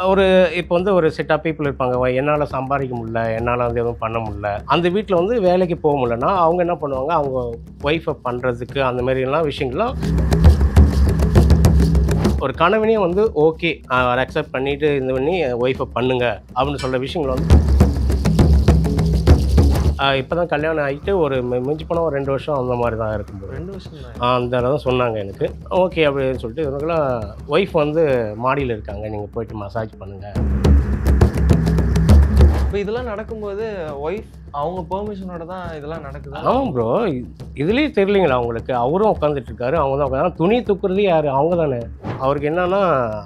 ஒரு இப்போ வந்து ஒரு செட் ஆஃப் பீப்புள் இருப்பாங்க. என்னால சம்பாரிக்க முடியல, என்னால வந்து எதுவும் பண்ண முடியல. அந்த வீட்ல வந்து வேலைக்கு போ முடியலன்னா, அவங்க என்ன பண்ணுவாங்க, அவங்க ஒய்ஃப பண்றதுக்கு அந்த மாரிலாம் விஷயங்கள்லாம் ஒரு கணவனே வந்து ஓகே அக்செப்ட் பண்ணிட்டு இது பண்ணி ஒய்ஃப பண்ணுங்க அப்படின்னு சொல்ற விஷயங்கள் வந்து இப்போ தான் கல்யாணம் ஆகிட்டு ஒரு மிஞ்சி போனால் ஒரு 2 வருஷம் அந்த மாதிரி தான் இருக்கும்போது 2 வருஷம் தான். அந்த தான் சொன்னாங்க எனக்கு. ஓகே அப்படின்னு சொல்லிட்டு இவங்களாம் ஒய்ஃப் வந்து மாடியில் இருக்காங்க, நீங்கள் போயிட்டு மசாஜ் பண்ணுங்க. இப்ப இதெல்லாம் நடக்கும்போது ஒய்ஃப் அவங்க பெர்மிஷனோட தான் இதெல்லாம் நடக்குதா? ஆமாம் ப்ரோ, இதுலேயே தெரியலைங்களா அவங்களுக்கு? அவரும் உட்காந்துட்டு இருக்காரு, அவங்க தான் உட்காந்து துணி தூக்குறது யார்? அவங்க தானே. அவருக்கு என்னன்னா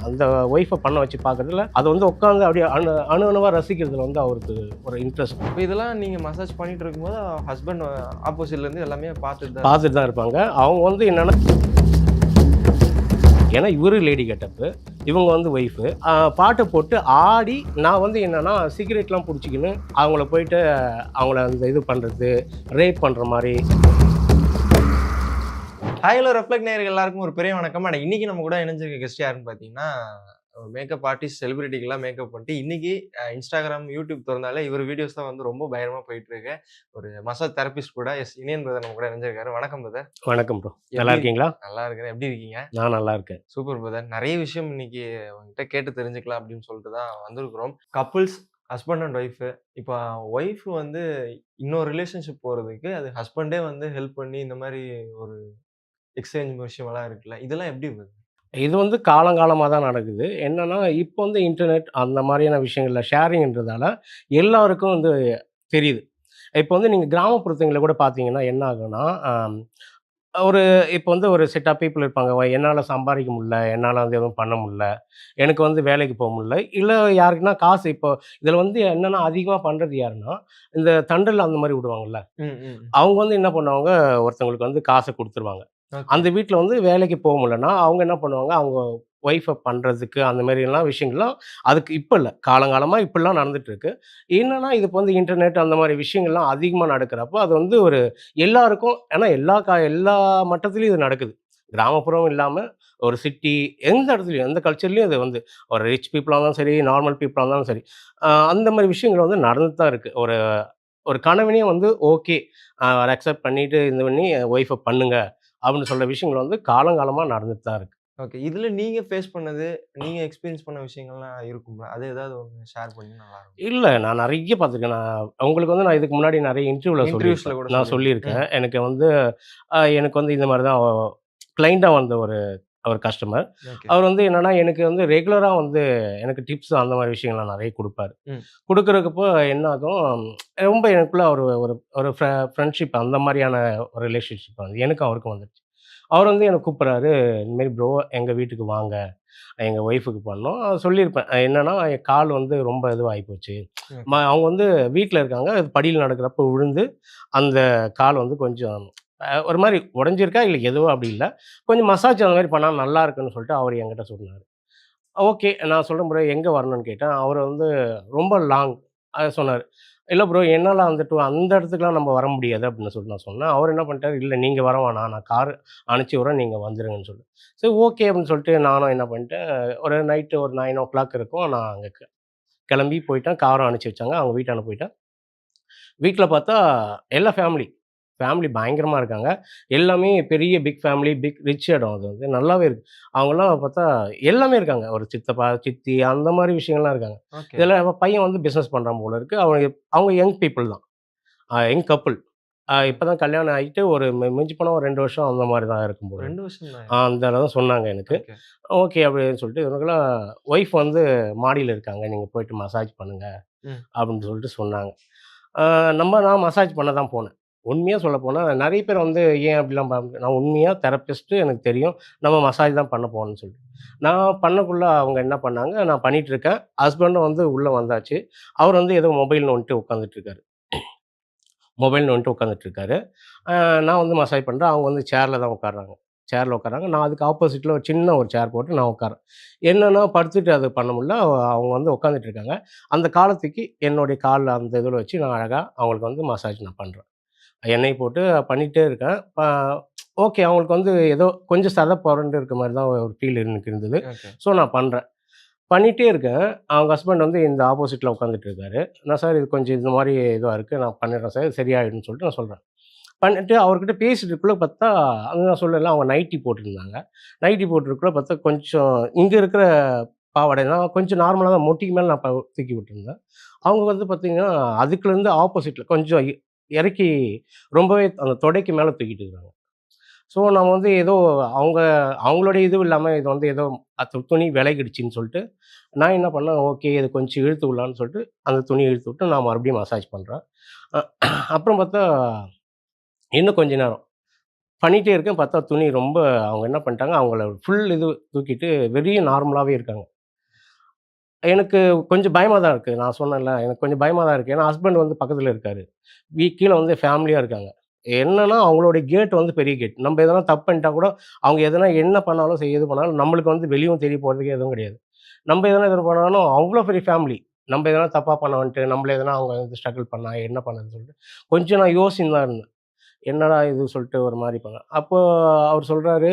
அந்த ஒய்ஃபை பண்ண வச்சு பார்க்குறதுல அதை வந்து உட்காந்து அப்படியே அணுவாக ரசிக்கிறதுல வந்து அவருக்கு ஒரு இன்ட்ரெஸ்ட். இப்ப இதெல்லாம் நீங்க மசாஜ் பண்ணிட்டு இருக்கும்போது ஹஸ்பண்ட் ஆப்போசிட்ல இருந்து எல்லாமே பார்த்துட்டு தான் இருப்பாங்க. அவங்க வந்து என்னன்னா, ஏன்னா இவரு லேடி கெட்டப்பு, இவங்க வந்து ஒய்ஃபு. பாட்டு போட்டு ஆடி நான் வந்து என்னன்னா சிகரெட்லாம் பிடிச்சிக்கின்னு அவங்கள போயிட்டு அவங்கள அந்த இது பண்ணுறது, ரேப் பண்ணுற மாதிரி. ஹலோ ரெஃப்ளெக்ட் நேயர்கள் எல்லாருக்கும் ஒரு பெரிய வணக்கம். ஆனா இன்னைக்கு நம்ம கூட இணைஞ்சிருக்க கெஸ்ட் யாருன்னு பார்த்தீங்கன்னா, மேக்கப் ஆர்டிஸ்ட், செலிபிரிட்டிக்கெல்லாம் மேக்கப் பண்ணிட்டு இன்னைக்கு இன்ஸ்டாகிராம், யூடியூப் திறந்தாலே இவர் வீடியோஸ் தான் வந்து ரொம்ப பயங்கரமா போயிட்டு இருக்கு. ஒரு மசாஜ் தெரபிஸ்ட் கூட இனியன் பிரதர் நம்ம கூட இணைஞ்சிருக்காரு. வணக்கம் பிரதர். வணக்கம் ப்ரோ, நல்லா இருக்கீங்களா? நல்லா இருக்கிறேன். எப்படி இருக்கீங்க? நான் நல்லா இருக்கேன். Super brother. நிறைய விஷயம் இன்னைக்கு உங்ககிட்ட கேட்டு தெரிஞ்சுக்கலாம் அப்படின்னு சொல்லிட்டு தான் வந்திருக்கிறோம். Couples, husband and wife. இப்போ ஒய்ஃப் வந்து இன்னொரு ரிலேஷன்ஷிப் போறதுக்கு அது ஹஸ்பண்டே வந்து ஹெல்ப் பண்ணி இந்த மாதிரி ஒரு எக்ஸ்சேஞ்ச் விஷயமெல்லாம் இருக்குல்ல. இதெல்லாம் எப்படி வருது? இது வந்து காலங்காலமா தான் நடக்குது. என்னன்னா, இப்போ வந்து இன்டர்நெட் அந்த மாரியான விஷயங்கள்ல ஷேரிங்ன்றதால எல்லாருக்கும் வந்து தெரியுது. இப்போ வந்து நீங்க கிராமப்புறத்துங்கள்ல கூட பார்த்தீங்கன்னா என்ன ஆகும்னா, ஒரு இப்போ வந்து ஒரு செட் ஆஃப் பீப்புள் இருப்பாங்க. என்னால சம்பாரிக்க முடியல, என்னால வந்து எதுவும் பண்ண முடியல, எனக்கு வந்து வேலைக்கு போ முடியல, இல்ல யாருக்குன்னா காசு இப்போ இதில வந்து என்னன்னா அதிகமா பண்றது யாருன்னா, இந்த தண்டல் அந்த மாரி விடுவாங்கல்ல, ம், ம். அவங்க வந்து என்ன பண்ணுவாங்க, ஒருத்தவங்களுக்கு வந்து காச குடுத்துருவாங்க. ஓகே. அந்த வீட்ல வந்து வேலைக்கு போ முடியலன்னா, அவங்க என்ன பண்ணுவாங்க, அவங்க ஒய்ஃப பண்றதுக்கு அந்த மாரிலாம் விஷயங்கள்லாம் அதுக்கு இப்ப இல்ல. காலங்காலமா இப்படிலாம் நடந்துட்டு இருக்கு. என்னன்னா, இது இப்ப வந்து இன்டர்நெட் அந்த மாரி விஷயங்கள்லாம் அதிகமா நடக்கிறப்போ, அது வந்து ஒரு எல்லாருக்கும் ஏன்னா எல்லா மட்டத்திலயும் இது நடக்குது. கிராமப்புறம் இல்லாம, ஒரு சிட்டி எந்த இடத்துலயும், எந்த கல்ச்சர்லயும் இது வந்து ஒரு ரிச் பீப்பிளா இருந்தாலும் சரி, நார்மல் பீப்பிளா இருந்தாலும் சரி, அந்த மாரி விஷயங்கள் வந்து நடந்துட்டு தான் இருக்கு. ஒரு ஒரு கணவனே வந்து ஓகே அக்செப்ட் பண்ணிட்டு இது பண்ணி ஒய்ஃப பண்ணுங்க அப்படின்னு சொல்ற விஷயங்கள் வந்து காலங்காலமா நடந்துட்டு தான் இருக்கு. ஓகே. இதுல நீங்க ஃபேஸ் பண்ணது, நீங்க எக்ஸ்பீரியன்ஸ் பண்ண விஷயங்கள்லாம் இருக்கும்ல. அது ஏதாவது ஒண்ணு ஷேர் பண்ணீங்கன்னா நல்லா இருக்கும். இல்ல நான் நெறைய பார்த்துருக்கேன். உங்களுக்கு வந்து நான் இதுக்கு முன்னாடி நெறைய இன்டர்வியூல இன்டர்வியூஸ்ல சொல்லியிருப்பேன். கூட நான் சொல்லியிருக்கீங்க. சொல்லியிருக்கேன். ம். எனக்கு வந்து இந்த மாரி தான் கிளையன்ட்டா வந்த ஒரு கஸ்டமர். ஓகே. அவர் வந்து என்னன்னா, எனக்கு வந்து ரெகுலரா வந்து எனக்கு டிப்ஸ் அந்த மாரி விஷயங்கள்லாம் நெறைய குடுப்பாரு. ம். குடுக்குறக்கப்போ என்ன ஆகும், ரொம்ப எனக்குள்ள ஒரு ஒரு ஒரு ஃப்ரெண்ட்ஷிப் அந்த மாரியான ஒரு ரிலேஷன்ஷிப் வந்து எனக்கும் அவருக்கும் வந்துருச்சு. அவர் வந்து என்ன கூப்பிடுறாரு, இந்த மாரி ப்ரோ எங்க வீட்டுக்கு வாங்க. எங்க ஒய்ஃப்‌க்கு பண்ணோம். சொல்லியிருப்பேன். என்னன்னா, என் கால் வந்து ரொம்ப இதுவாகி போச்சு. ஓகே. அவங்க வந்து வீட்ல இருக்காங்க. படியில நடக்கிறப்போ விழுந்து, அந்த கால் வந்து கொஞ்சம் ஒரு மாரி உடைஞ்சிருக்கா, இல்ல எதுவோ அப்படி இல்ல. கொஞ்சம் மசாஜ் அந்த மாரி பண்ணா நல்லா இருக்குன்னு சொல்லிட்டு அவரு என்கிட்ட சொன்னாரு. ஓகே. நான் சொல்றேன் ப்ரோ எங்க வரணும்னு கேட்டேன். அவரு வந்து ரொம்ப லாங் சொன்னாரு. இல்ல ப்ரோ என்னால வந்துட்டு அந்த இடத்துக்குலாம் நம்ம வர முடியாது அப்படின்னு சொல்லிட்டு நான் சொன்னேன். அவரு என்ன பண்ணிட்டாரு, இல்ல நீங்க வர வேணாம். நான் கார் அனுப்பிச்சு விடுறேன். நீங்க வந்துருங்கன்னு சொல்லி. சரி ஓகே அப்படின்னு சொல்லிட்டு நானும் என்ன பண்ணிட்டேன், ஒரு நைட்டு ஒரு 9:00 இருக்கும். நான் அங்க கிளம்பி போயிட்டேன். காரும் அனுப்பிச்சு வச்சாங்க. அவங்க வீட்டாண்ட போயிட்டேன். வீட்ல பார்த்தா எல்லா ஃபேமிலி பயங்கரமா இருக்காங்க. எல்லாமே பெரிய பிக் ஃபேமிலி, பிக் ரிச் இடம் அது வந்து நல்லாவே இருக்கு. அவங்கலாம் பார்த்தா எல்லாமே இருக்காங்க. ஒரு சித்தப்பா, சித்தி அந்த மாரி விஷயங்கள்லாம் இருக்காங்க. ஓகே. இதெல்லாம் பையன் வந்து பிசினஸ் பண்றான் போல இருக்கு. அவங்க யங் பீப்பிள் தான். Young couple. இப்ப தான் கல்யாணம் ஆகிட்டு ஒரு மிஞ்சி போனா ஒரு 2 வருஷம் அந்த மாரி தான் இருக்கும் போல 2 இருக்கு. வருஷம் தான். அந்த அளவு தான் சொன்னாங்க எனக்கு. ஓகே. ஓகே அப்படின்னு சொல்லிட்டு இவங்கலாம் ஒய்ஃப் வந்து மாடியில இருக்காங்க. நீங்க போயிட்டு மசாஜ் பண்ணுங்க ம். அப்படின்னு சொல்லிட்டு சொன்னாங்க. ஆ நான் மசாஜ் பண்ண தான் போனேன். உண்மையா சொல்லப்போனா நெறைய பேர் வந்து ஏன் அப்படிலாம் நான் உண்மையா தெரபிஸ்ட்டு எனக்கு தெரியும். நம்ம மசாஜ் தான் பண்ண போனோம்னு சொல்லிட்டு. நான் பண்ணக்குள்ள அவங்க என்ன பண்ணாங்க, நான் பண்ணிட்டு இருக்கேன். ஹஸ்பண்டும் வந்து உள்ள வந்தாச்சு. அவர் வந்து ஏதோ மொபைல் நோண்டிட்டு உட்காந்துட்டு இருக்காரு. மொபைல் நோண்டிட்டு உட்காந்துட்டு இருக்காரு. அ நான் வந்து மசாஜ் பண்றேன். அவங்க வந்து சேர்ல தான் உட்கார்றாங்க. சேர்ல உட்கார்றாங்க. நான் அதுக்கு ஆப்போசிட்ல ஒரு சின்ன ஒரு சேர் போட்டு நான் உட்கார்றேன். என்னன்னா படுத்துட்டு அது பண்ண முடியல. அவங்க வந்து உட்காந்துட்டு இருக்காங்க. அந்த கால தூக்கி என்னுடைய கால்ல அந்த இதுல வச்சு நான் அழகா அவங்களுக்கு வந்து மசாஜ் நான் பண்றேன். எண்ணெய் போட்டு பண்ணிட்டே இருக்கேன். ஓகே அவங்களுக்கு வந்து ஏதோ கொஞ்சம் சதை புரண்டு இருக்க மாரி தான் ஒரு ஃபீல் எனக்கு இருந்தது. ஓகே. ஸோ நான் பண்றேன். பண்ணிட்டே இருக்கேன். அவங்க ஹஸ்பண்ட் வந்து இந்த ஆப்போசிட்ல உட்காந்துட்டு இருக்காரு. நான் சார் இது கொஞ்சம் இந்த மாரி இதுவா இருக்கு. நான் பண்ணிடுறேன் சார். சரியாயிடும்னு சொல்லிட்டு நான் சொல்றேன். பண்ணிட்டு அவர்கிட்ட பேசிட்டு இருக்கக்குள்ள பார்த்தா, அது நான் சொன்னேன்ல அவங்க நைட்டி போட்டிருந்தாங்க. நைட்டி போட்டிருக்கக்குள்ள பார்த்தா கொஞ்சம் இங்க இருக்கிற பாவாடை தான் கொஞ்சம் நார்மலா தான் முட்டிக்கு மேல நான் தூக்கி விட்டுருந்தேன். அவங்க வந்து பார்த்தீங்கன்னா, அதுக்குலேருந்து ஆப்போசிட்ல கொஞ்சம் இறக்கி ரொம்பவே அந்த தொடைக்கு மேல தூக்கிட்டு இருக்காங்க. ஸோ நம்ம வந்து ஏதோ அவங்க அவங்களுடைய இதுவும் இல்லாம இது வந்து ஏதோ துணி விலகிடுச்சுன்னு சொல்லிட்டு, நான் என்ன பண்ணேன், ஓகே இது கொஞ்சம் இழுத்து விடலான்னு சொல்லிட்டு, அந்த துணிய இழுத்து விட்டு நான் மறுபடியும் மசாஜ் பண்றேன். அ அப்புறம் பார்த்தா, இன்னும் கொஞ்ச நேரம் பண்ணிட்டே இருக்கேன். பார்த்தா துணி ரொம்ப அவங்க என்ன பண்ணிட்டாங்க, அவங்கள ஃபுல் இது தூக்கிட்டு வெளிய நார்மலாவே இருக்காங்க. எனக்கு கொஞ்சம் பயமா தான் இருக்கு. நான் சொன்னேன்ல, எனக்கு கொஞ்சம் பயமா தான் இருக்கு. ஏன்னா ஹஸ்பண்ட் வந்து பக்கத்துல இருக்காரு. கீழ வந்து ஃபேமிலியா இருக்காங்க. என்னன்னா, அவங்களுடைய கேட் வந்து பெரிய கேட். நம்ப எதனா தப்பு பண்ணிட்டா கூட, அவங்க எதனா என்ன பண்ணாலும் சரி, எது பண்ணாலும் நம்மளுக்கு வந்து வெளியவும் தெரிய போறதுக்கு எதுவும் கிடையாது. நம்ப எதனா இது பண்ணாலும் அவ்ளோ பெரிய ஃபேமிலி. நம்ப எதனா தப்பா பண்ண வந்துட்டு, நம்மள எதனா அவங்க வந்து ஸ்ட்ரகிள் பண்ணா என்ன பண்ணதுன்னு சொல்லிட்டு, கொஞ்சம் நான் யோசிச்சுன்னு தான் இருந்தேன். என்னடா இது சொல்லிட்டு ஒரு மாரி பண்ணேன். அப்போ அவர் சொல்றாரு,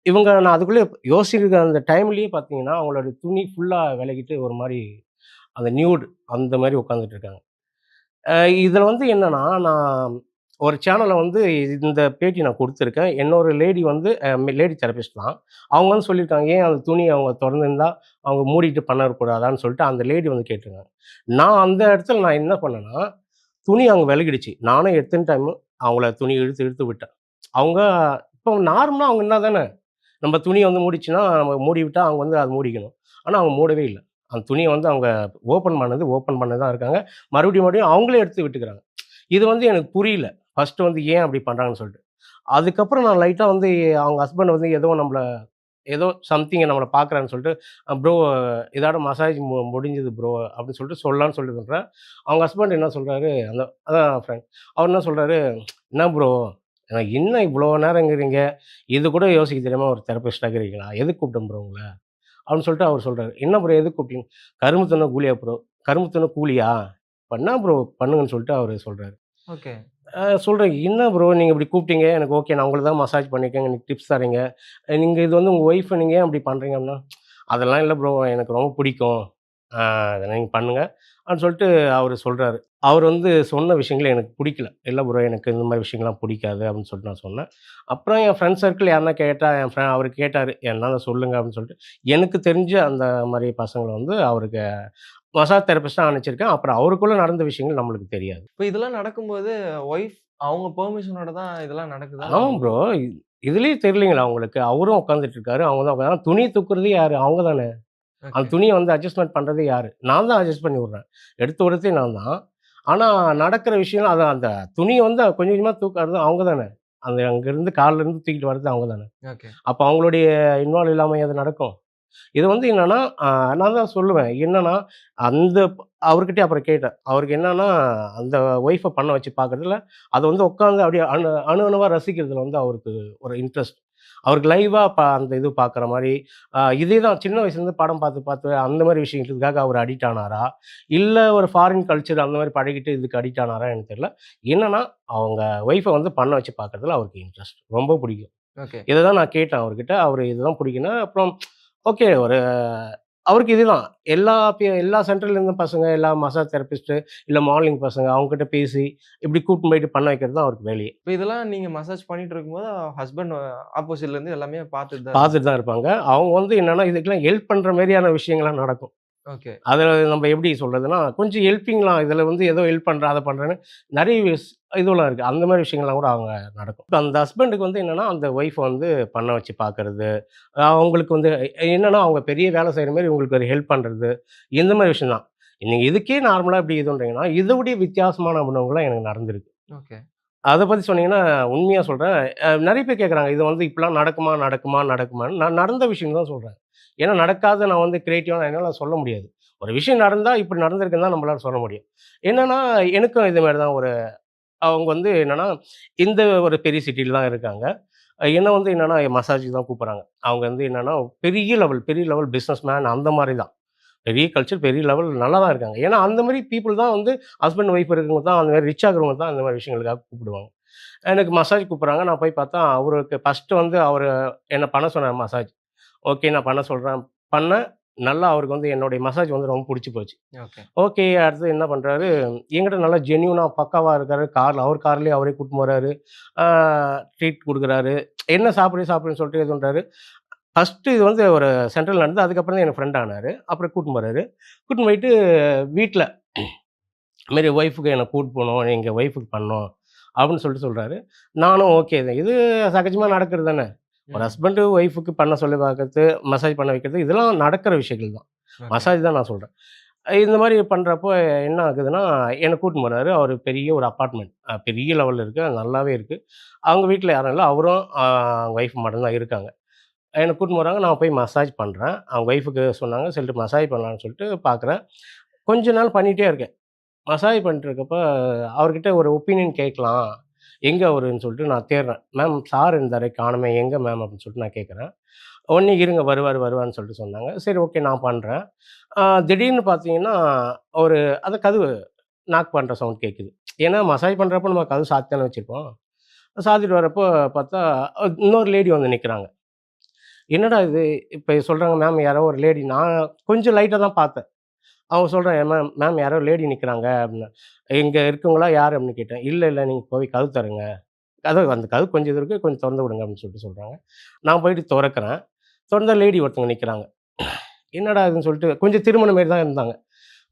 இவங்க நான் அதுக்குள்ளே யோசிச்சிருக்க அந்த டைம்லயே பார்த்தீங்கன்னா, அவங்களோட துணி ஃபுல்லா விலகிட்டு ஒரு மாரி அந்த நியூட் அந்த மாரி உட்காந்துட்டு இருக்காங்க. அ இதில வந்து என்னன்னா, நான் ஒரு சேனல்ல வந்து இந்த பேட்டி நான் குடுத்துருக்கேன். இன்னொரு லேடி வந்து லேடி தெரபிஸ்ட் தான். அவங்க வந்து சொல்லியிருக்காங்க, "ஏன் அந்த துணிய அவங்க தொறந்திருந்தா, அவங்க மூடிட்டு பண்ணக்கூடாதான்னு?" சொல்லிட்டு அந்த லேடி வந்து கேட்டிருக்காங்க. நான் அந்த இடத்துல நான் என்ன பண்ணேன்னா, துணி அங்க விலகிடுச்சு. நானும் எத்தன டைமு அவங்கள துணி இழுத்து இழுத்து விட்டேன். அவங்க இப்போ நார்மலா அவங்க இருந்தா தானே, நம்ம துணி வந்து மூடிச்சுன்னா, நம்ம மூடி விட்டா அவங்க வந்து அத மூடிக்கணும். ஆனா அவங்க மூடவே இல்ல. அந்த துணிய வந்து அவங்க ஓப்பன் பண்ணி தான் இருக்காங்க. மறுபடியும் அவங்களே எடுத்து விட்டுக்கிறாங்க. இது வந்து எனக்கு புரியல. ஃபர்ஸ்ட்டு வந்து ஏன் அப்படி பண்றாங்கன்னு சொல்லிட்டு. அதுக்கப்புறம் நான் லைட்டா வந்து அவங்க ஹஸ்பண்ட் வந்து ஏதோ சம்திங் நம்மள பார்க்குறான்னு சொல்லிட்டு, ப்ரோ இதோட மசாஜ் முடிஞ்சது ப்ரோ" அப்படின்னு சொல்லிட்டு சொல்லலான்னு சொல்லிட்டு இருக்கிறேன். அவங்க ஹஸ்பண்ட் என்ன சொல்றாரு, அதான் ஃப்ரெண்ட். அவர் என்ன சொல்றாரு, "என்ன ப்ரோ என்ன இவ்வளோ நேரங்கிறீங்க? இது கூட யோசிக்க தெரியாம ஒரு தெரபிஸ்ட்டா இருக்கிறீங்களா? எதுக்கு கூப்பிட்டேன் ப்ரோ உங்கள?" அப்படின்னு சொல்லிட்டு அவர் சொல்றாரு. "என்ன ப்ரோ எதுக்கு கூப்பிட்டீங்க?" "கரும்பு தின்ன கூலியா ப்ரோ?" "கரும்பு தின்ன கூலியா? அப்ப என்ன ப்ரோ பண்ணுங்கன்னு" சொல்லிட்டு அவரு சொல்றாரு. ஓகே. சொல்றேன், "என்ன ப்ரோ நீங்க இப்படி கூப்பிட்டீங்க. எனக்கு ஓகே. நான் உங்களுக்கு தான் மசாஜ் பண்ணியிருக்கேன். எனக்கு டிப்ஸ் தர்றீங்க. நீங்க இது வந்து உங்க ஒய்ஃப நீங்க ஏன் அப்படி பண்றீங்க?" அப்படின்னா, "அதெல்லாம் இல்ல ப்ரோ. எனக்கு ரொம்ப பிடிக்கும். அத நீங்க பண்ணுங்க." அப்படின்னு சொல்லிட்டு அவரு சொல்றாரு. அவரு வந்து சொன்ன விஷயங்கள் எனக்கு பிடிக்கல. "இல்ல ப்ரோ எனக்கு இந்த மாரி விஷயங்கள்லாம் பிடிக்காது." அப்படின்னு சொல்லிட்டு நான் சொன்னேன். அப்புறம் என் ஃப்ரெண்ட் சர்க்கிள் யாருனா கேட்டா அவரு கேட்டாரு. "என்னால சொல்லுங்க." அப்படின்னு சொல்லிட்டு. எனக்கு தெரிஞ்ச அந்த மாரி பசங்கள வந்து அவருக்கு மசாஜ் தெரபிஸ்ட்டா அனுப்பிச்சிருக்கேன். அப்புறம் அவருக்குள்ள நடந்த விஷயங்கள் நம்மளுக்கு தெரியாது. இப்ப இதெல்லாம் நடக்கும்போது ஒய்ஃப் அவங்க பெர்மிஷனோட தான் இதெல்லாம் நடக்குதா? இல்ல ஆமா நீங்க ப்ரோ. இதுலயே தெரியலைங்களா உங்களுக்கு? அவரும் உட்காந்துட்டு இருக்காரு. அவங்க தான் உட்காந்து துணி தூக்குறது யாரு? அவங்க தானே. அந்த ஓகே. துணிய வந்து அட்ஜஸ்ட்மென்ட் பண்றது யாரு? நான் தான் அட்ஜஸ்ட் பண்ணி விடுறேன். எடுத்து விடுறதே நான் தான். ஆனா நடக்கிற விஷயம் அது அந்த துணிய வந்து கொஞ்சம் கொஞ்சமா தூக்குறது அவங்க தானே. அந்த அங்கருந்து கால்லருந்து தூக்கிட்டு வர்றது அவங்க தானே. ஓகே. அப்ப அவங்களுடைய இன்வால்வ் இல்லாம அது நடக்கும்? இது வந்து என்னன்னா, நான் தான் சொல்லுவேன். என்னன்னா, அந்த அவர்கிட்டயே அப்புறம் கேட்டேன். அவருக்கு என்னன்னா, அந்த ஒய்ஃப பண்ண வச்சு பார்க்கறதுல, அத வந்து உட்கார்ந்து அப்படியே அணு அணுவா ரசிக்கிறதுல வந்து அவருக்கு ஒரு இன்ட்ரெஸ்ட். அவருக்கு லைவா அந்த இது பார்க்குற மாரி, இதே தான் சின்ன வயசுலேருந்து படம் பார்த்து பார்த்து அந்த மாரி விஷயங்களுக்காக அவர் அடிக்ட் ஆனாரா? இல்ல ஒரு ஃபாரின் கல்ச்சர் அந்த மாரி பழகிட்டு இதுக்கு அடிக்ட் ஆனாரா எனக்கு தெரியல. என்னன்னா, அவங்க ஒய்ஃப வந்து பண்ண வச்சு பார்க்கறதுல அவருக்கு இன்ட்ரெஸ்ட். ரொம்ப பிடிக்கும். ஓகே. இத தான் நான் கேட்டேன் அவர்கிட்ட. அவரு இதுதான் பிடிக்கும்னா, அப்புறம் ஓகே அவருக்கு இதுதான். எல்லா சென்டர்ல இருந்தும் பசங்க, எல்லா மசாஜ் தெரபிஸ்ட்டு, இல்ல மாடலிங் பசங்க அவங்ககிட்ட பேசி, இப்படி கூட்டின்னு போயிட்டு பண்ண வைக்கிறது தான் அவருக்கு வேலையே. இப்ப இதெல்லாம் நீங்க மசாஜ் பண்ணிட்டு இருக்கும்போது, ஹஸ்பண்ட் ஆப்போசிட்ல இருந்து எல்லாமே பார்த்துட்டு தான் பார்த்துட்டு தான் இருப்பாங்க. அவங்க வந்து என்னன்னா, இதுக்கெல்லாம் ஹெல்ப் பண்ற மாரியான விஷயங்கள்லாம் நடக்கும். ஓகே. அதுல நம்ம எப்படி சொல்றதுன்னா, கொஞ்சம் ஹெல்பிங்லாம் இதுல வந்து ஏதோ ஹெல்ப் பண்றேன், அத பண்றேன்னு நெறைய இதுவெல்லாம் இருக்கு. அந்த மாரி விஷயங்கள்லாம் கூட அவங்க நடக்கும். இப்ப அந்த ஹஸ்பண்டுக்கு வந்து என்னன்னா, அந்த ஒய்ஃப வந்து பண்ண வச்சு பார்க்கறது, அவங்களுக்கு வந்து என்னன்னா, அவங்க பெரிய வேலை செய்ற மாரி இவங்களுக்கு ஒரு ஹெல்ப் பண்றது, இந்த மாரி விஷயம் தான். நீங்க இதுக்கே நார்மலா இப்படி இதுன்றீங்கன்னா, இத விட வித்தியாசமான அனுபவங்கள்லாம் எனக்கு நடந்திருக்கு. ஓகே. அத பத்தி சொன்னீங்கன்னா, உண்மையா சொல்றேன். நெறைய பேர் கேட்கறாங்க. இது வந்து இப்படிலாம் நடக்குமா? நடக்குமா? நடக்குமான்னு. நான் நடந்த விஷயம் தான் சொல்றேன். ஏன்னா நடக்காத நான் வந்து கிரியேட்டிவா என்னால சொல்ல முடியாது. ஒரு விஷயம் நடந்தா, இப்படி நடந்திருக்குன்னு தான் நம்மளால சொல்ல முடியும். என்னன்னா, எனக்கும் இது மாரி தான் அவங்க வந்து என்னன்னா, இந்த ஒரு பெரிய சிட்டில தான் இருக்காங்க. என்ன வந்து என்னன்னா, மசாஜுக்கு தான் கூப்பிடுறாங்க. அவங்க வந்து என்னன்னா, பெரிய லெவல் பிசினஸ் மேன் அந்த மாரி தான். பெரிய கல்ச்சர், பெரிய லெவல் நல்லா தான் இருக்காங்க. ஏன்னா, அந்த மாரி பீப்பிள் தான் வந்து ஹஸ்பண்ட், ஒய்ஃப் இருக்கிறவங்க தான் அந்த மாரி ரிச்சா இருக்கிறவங்க தான் அந்த மாரி விஷயங்களுக்காக கூப்பிடுவாங்க. எனக்கு மசாஜ் கூப்பிடுறாங்க. நான் போய் பார்த்தா, அவருக்கு ஃபர்ஸ்ட்டு வந்து அவரு என்ன பண்ண சொன்னாரு மசாஜ். ஓகே நான் பண்ண சொல்றேன். பண்ணேன். நல்லா அவருக்கு வந்து என்னுடைய மசாஜ் வந்து ரொம்ப புடிச்சு போச்சு. ஓகே. ஓகே. அடுத்து என்ன பண்றாரு, என்கிட்ட நல்லா ஜென்யூனா பக்காவா இருக்காரு. அவர் கார்லயே அவரே கூட்டின்னு போறாரு. ஆ ட்ரீட் குடுக்குறாரு. என்ன சாப்பிடுன்னு சொல்லிட்டு இது பண்றாரு. ஃபர்ஸ்ட்டு இது வந்து ஒரு சென்ட்ரல் நடந்தது. அதுக்கப்புறம் தான் எனக்கு ஃப்ரெண்ட் ஆனாரு. அப்புறம் கூட்டின்னு போறாரு. கூட்டின்னு போயிட்டு வீட்ல இது மாரி ஒய்ஃப்‌க்கு என்ன கூட்டு போணும். எங்க ஒய்ஃப்‌க்கு பண்ணணும். அப்படின்னு சொல்லிட்டு சொல்றாரு. நானும் ஓகே தான். இது சகஜமா நடக்கிறது தானே. ஒரு ம். ஹஸ்பண்ட் ஒய்ஃப்‌க்கு பண்ண சொல்லி பார்க்கறது, மசாஜ் பண்ண வைக்கிறது இதெல்லாம் நடக்கிற விஷயங்கள் தான். ஓகே. மசாஜ் தான் நான் சொல்றேன். இந்த மாரி பண்றப்போ என்ன ஆகுதுன்னா, என்ன கூட்டின்னு போறாரு. அவரு பெரிய ஒரு அபார்ட்மெண்ட். பெரிய லெவல்ல இருக்கு. அது நல்லாவே இருக்கு. அவங்க வீட்ல யாரும் இல்ல. அவரும் அவங்க ஒய்ஃப் மட்டும் தான் இருக்காங்க. என்ன கூட்டின்னு போறாங்க. நான் போய் மசாஜ் பண்றேன். அவங்க ஒய்ஃப்‌க்கு சொன்னாங்க. சரின்ட்டு மசாஜ் பண்ணலான்னு சொல்லிட்டு பார்க்குறேன். கொஞ்ச நாள் பண்ணிட்டே இருக்கேன். மசாஜ் பண்ணிட்டு இருக்கப்ப, அவர்கிட்ட ஒரு ஒப்பீனியன் கேட்கலாம். எங்க அவருன்னு சொல்லிட்டு நான் தேடுறேன். மேம் சார் இருந்தாரே காணோமே, எங்க மேம் அப்படின்னு சொல்லிட்டு நான் கேட்குறேன். உடனே இருங்க வருவாருன்னு சொல்லிட்டு சொன்னாங்க. சரி ஓகே நான் பண்றேன். திடீர்னு பார்த்தீங்கன்னா, ஒரு அந்த கதவு நாக் பண்ற சவுண்ட் கேட்குது. ஏன்னா மசாஜ் பண்றப்போ நம்ம கதவு சாத்தி தானே வச்சிருப்போம். சாத்திட்டு வரப்போ பார்த்தா, இன்னொரு லேடி வந்து நிக்கிறாங்க. என்னடா இது இப்ப சொல்றாங்க மேம் யாரோ ஒரு லேடி நான் கொஞ்சம் லைட்டா தான் பார்த்தேன். அவங்க சொல்றாங்க, மேம் மேம் யாரோ லேடி நிக்கிறாங்க அப்படின்னு. இங்க இருக்கவங்களா யாரு அப்படின்னு கேட்டேன். இல்ல நீங்க போய் கதவு திறங்க. கதவு அந்த கதவு கொஞ்சம் இது இருக்கு. கொஞ்சம் தொறந்து விடுங்க அப்படின்னு சொல்லிட்டு சொல்றாங்க. நான் போயிட்டு தொறக்கிறேன். தொறந்தா லேடி ஒருத்தவங்க நிக்கிறாங்க. என்னடா இதுன்னு சொல்லிட்டு கொஞ்சம் திருமண மாரி தான் இருந்தாங்க.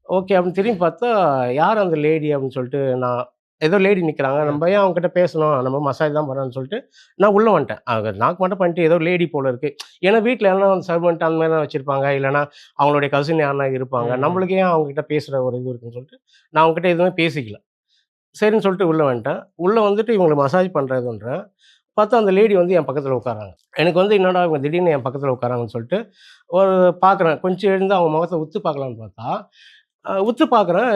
ஓகே அப்படின்னு திரும்பி பார்த்தா, யார் அந்த லேடி அப்படின்னு சொல்லிட்டு நான் ஏதோ லேடி நிக்கிறாங்க. நம்ம ஓகே. ஏன் அவங்ககிட்ட பேசணும்? நம்ம மசாஜ் தான் பண்ணணும்னு சொல்லிட்டு நான் உள்ள வந்துட்டேன். நாக் மட்டும் பண்ணிட்டு ஏதோ லேடி போல இருக்கு. ஏன்னா வீட்ல யாருனா சர்வெண்ட் அந்த மாரி தான் வச்சிருப்பாங்க. இல்லன்னா அவங்களுடைய கசின் யாருனா இருப்பாங்க. ம். நம்மளுக்கு ஏன் அவங்ககிட்ட பேசுற ஒரு இது இருக்குன்னு சொல்லிட்டு, நான் அவங்ககிட்ட எதுவுமே பேசிக்கல. சரின்னு சொல்லிட்டு உள்ள வந்துட்டேன். உள்ள வந்துட்டு இவங்களுக்கு மசாஜ் பண்றதுன்றேன். பார்த்தா அந்த லேடி வந்து என் பக்கத்துல உட்கார்றாங்க. எனக்கு வந்து என்னடா இவங்க திடீர்னு என் பக்கத்துல உட்கார்றாங்கன்னு சொல்லிட்டு, ஒரு பார்க்குறேன். கொஞ்சம் எழுந்து அவங்க முகத்த உத்து பார்க்கலான்னு பார்த்தா, உத்து பார்க்குறேன்.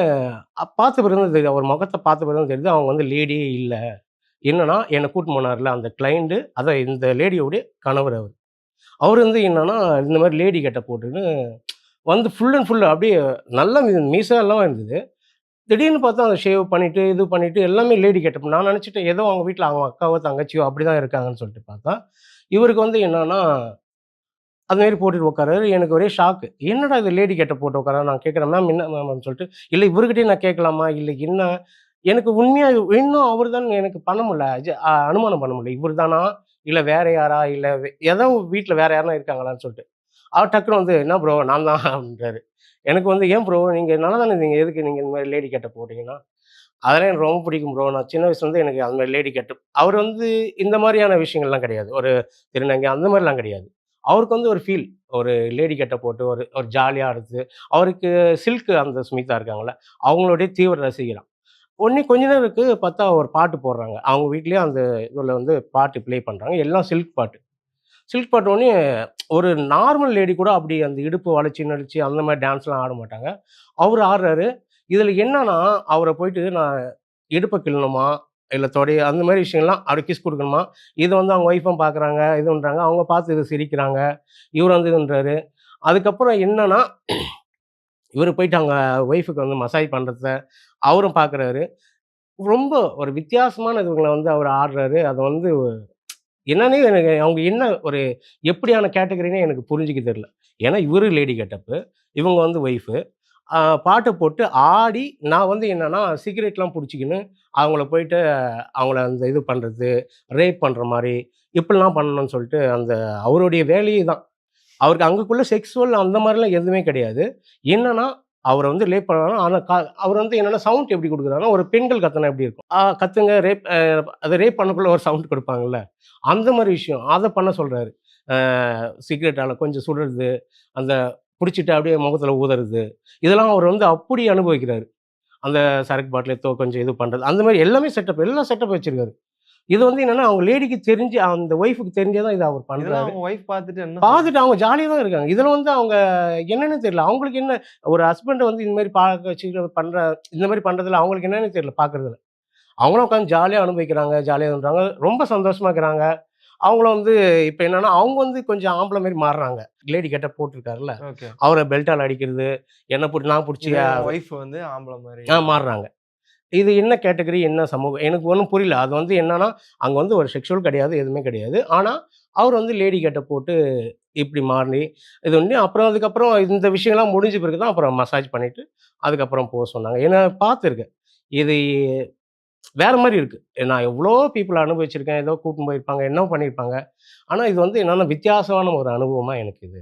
பார்த்த பிறகு தான் தெரியுது. அவர் முகத்த பார்த்த பிறகு தான் தெரியுது, அவங்க வந்து லேடியே இல்ல. என்னன்னா, என்ன கூட்டின்னு போனார்ல அந்த கிளையண்ட் அதான் இந்த லேடியோடைய கணவர் அவரு. அவரு வந்து என்னன்னா, இந்த மாரி லேடி கெட்டப் போட்டுன்னு வந்து ஃபுல் அண்ட் ஃபுல் அப்படியே நல்லா மீச எல்லாம் இருந்தது. திடீர்னு பார்த்தா அத ஷேவ் பண்ணிட்டு, இது பண்ணிட்டு எல்லாமே லேடி கெட்டப். நான் நெனச்சுட்டேன் ஏதோ அவங்க வீட்ல அவங்க அக்காவோ, தங்கச்சியோ அப்படிதான் இருக்காங்கன்னு சொல்லிட்டு பார்த்தா, இவருக்கு வந்து என்னன்னா, அது மாரி போட்டுட்டு உட்கார்றாரு. எனக்கு ஒரே ஷாக்கு. என்னடா இது லேடி கெட்டப் போட்டு உட்கார்றாரு. நான் கேட்கிறேன், மேம் என்ன மேம் அப்படின்னு சொல்லிட்டு, இல்ல இவருகிட்டயே நான் கேட்கலாமா? இல்ல என்ன? எனக்கு உண்மையா இன்னும் அவரு தான் எனக்கு பண்ண முடியல. அனுமானம் பண்ண முடியல. இவரு தானா? இல்ல வேற யாரா? இல்ல ஏதோ வீட்ல வேற யாருனா இருக்காங்களான்னு சொல்லிட்டு. அவர் டக்குனு வந்து, "என்ன ப்ரோ நான் தான்" அப்படின்றாரு. எனக்கு வந்து, "ஏன் ப்ரோ நீங்க நல்லா தானே இருந்தீங்க. எதுக்கு நீங்க இந்த மாரி லேடி கெட்டப் போட்டீங்கன்னா?" அதெல்லாம் எனக்கு ரொம்ப பிடிக்கும் ப்ரோ. நான் சின்ன வயசுலேருந்து எனக்கு அந்த மாரி லேடி கெட்டப் அவரு வந்து இந்த மாரியான விஷயங்கள்லாம் கிடையாது. ஒரு திருநங்கை அந்த மாரிலாம் கிடையாது. அவருக்கு வந்து ஒரு ஃபீல். ஒரு லேடி கெட்டப் போட்டு ஒரு ஒரு ஜாலியா ஆடுறது. அவருக்கு சில்க் அந்த ஸ்மிதா இருக்காங்கல்ல, அவங்களுடைய தீவிர ரசிகராம். உடனே கொஞ்ச நேரம் இருக்கு பார்த்தா ஒரு பாட்டு போடுறாங்க. அவங்க வீட்லயே அந்த இதுல வந்து பாட்டு ப்ளே பண்றாங்க. எல்லாம் சில்க் பாட்டு. சில்க் பாட்டு உடனே ஒரு நார்மல் லேடி கூட அப்படி அந்த இடுப்பு வளைச்சு, நெளிச்சு அந்த மாரி டான்ஸ்லாம் ஆட மாட்டாங்க. அவரு ஆடுறாரு. இதுல என்னன்னா, அவர போயிட்டு நான் இடுப்ப கிள்ளணுமா, இல்ல தொடைய அந்த மாரி விஷயங்கள்லாம் அவருக்கு கிஸ் குடுக்கணுமா, இத வந்து அவங்க ஒய்ஃபும் பார்க்குறாங்க, இது பண்றாங்க. அவங்க பார்த்து இத சிரிக்கிறாங்க. இவரு வந்து இதுன்றாரு. அதுக்கப்புறம் என்னன்னா, இவரு போயிட்டு அவங்க ஒய்ஃப்‌க்கு வந்து மசாஜ் பண்றத அவரும் பார்க்குறாரு. ரொம்ப ஒரு வித்தியாசமான இதுவுங்கள வந்து அவரு ஆடுறாரு. அது வந்து என்னன்னே எனக்கு அவங்க என்ன ஒரு எப்படியான கேட்டகரின்னே எனக்கு புரிஞ்சுக்க தெரியல. ஏன்னா இவரு லேடி கெட்டப்பு, இவங்க வந்து ஒய்ஃபு. பாட்ட போட்டு ஆடி நான் வந்து என்னன்னா, சிகரெட்லாம் புடிச்சுக்கின்னு, அவங்கள போயிட்டு அவங்கள அந்த இது பண்றது, ரேப் பண்ற மாரி, இப்படிலாம் பண்ணணும்னு சொல்லிட்டு அந்த அவருடைய வேலையே தான். அவருக்கு அங்கக்குள்ள செக்ஸுவல் அந்த மாரிலாம் எதுவுமே கிடையாது. என்னன்னா, அவர வந்து ரேப் பண்ணணும். ஆனா அவர் வந்து என்னன்னா சவுண்ட் எப்படி குடுக்குறாருன்னா, ஒரு பெண்கள் கத்துனா எப்படி இருக்கும்? கத்துங்க ரேப் அத ரேப் பண்ணக்குள்ள ஒரு சவுண்ட் குடுப்பாங்கல்ல. அந்த மாரி விஷயம். அத பண்ண சொல்றாரு. சிகரெட்டால கொஞ்சம் சுடுறது, அந்த புடிச்சிட்டு அப்படியே முகத்துல ஊதுறது. இதெல்லாம் அவர் வந்து அப்படி அனுபவிக்கிறாரு. அந்த சரக்கு பாட்டில கொஞ்சம் இது பண்றது. அந்த மாரி எல்லாமே செட்டப் எல்லா செட்டப் வச்சிருக்காரு. இது வந்து என்னன்னா, அவங்க லேடிக்கு தெரிஞ்சு அந்த ஒய்ஃப்‌க்கு தெரிஞ்சே தான் இத அவர் இதெல்லாம் பண்றாரு. அவங்க ஒய்ஃப் பார்த்துட்டு என்ன பார்த்துட்டு அவங்க ஜாலியா தான் இருக்காங்க. இதுல வந்து அவங்க என்னன்னு தெரியல. அவங்களுக்கு என்ன ஒரு ஹஸ்பண்ட வந்து இந்த மாரி பார்க்க வச்சுட்டு இந்த மாரி பண்றதுல அவங்களுக்கு என்னன்னு தெரியல பார்க்கறதுல. அவங்களும் உட்காந்து ஜாலியா அனுபவிக்கிறாங்க, ஜாலியா பண்றாங்க. ரொம்ப சந்தோஷமா இருக்கிறாங்க. அவங்களும் வந்து இப்ப என்னன்னா, அவங்க வந்து கொஞ்சம் ஆம்பள மாரி மாறுறாங்க. லேடி கெட்டப் போட்டுருக்காருல்ல, ஓகே. அவர பெல்ட்டால அடிக்கிறது, என்ன நான் புடிச்சு இதே ஒய்ஃப் வந்து ஆம்பள மாரி மாறுறாங்க. இது என்ன கேட்டகரி, என்ன சமூகம் எனக்கு ஒண்ணும் புரியல. அது வந்து என்னன்னா, அங்க வந்து ஒரு செக்சுவல் கிடையாது, எதுவுமே கிடையாது. ஆனா, அவர் வந்து லேடி கெட்டப் போட்டு இப்படி மாறி, இது ஒண்ணு அப்புறம் அதுக்கப்புறம் இந்த விஷயம்லாம் முடிஞ்ச பிறகு தான் அப்புறம் மசாஜ் பண்ணிட்டு, அதுக்கப்புறம் போ சொன்னாங்க. ஏன்னா பார்த்துருக்கேன். இது வேற மாரி இருக்கு. நான் எவ்வளோ பீப்பிள் அனுபவிச்சிருக்கேன். ஏதோ கூட்டின்னு போயிருப்பாங்க, என்னவோ பண்ணியிருப்பாங்க. ஆனா, இது வந்து என்னன்னா வித்தியாசமான ஒரு அனுபவமா எனக்கு இது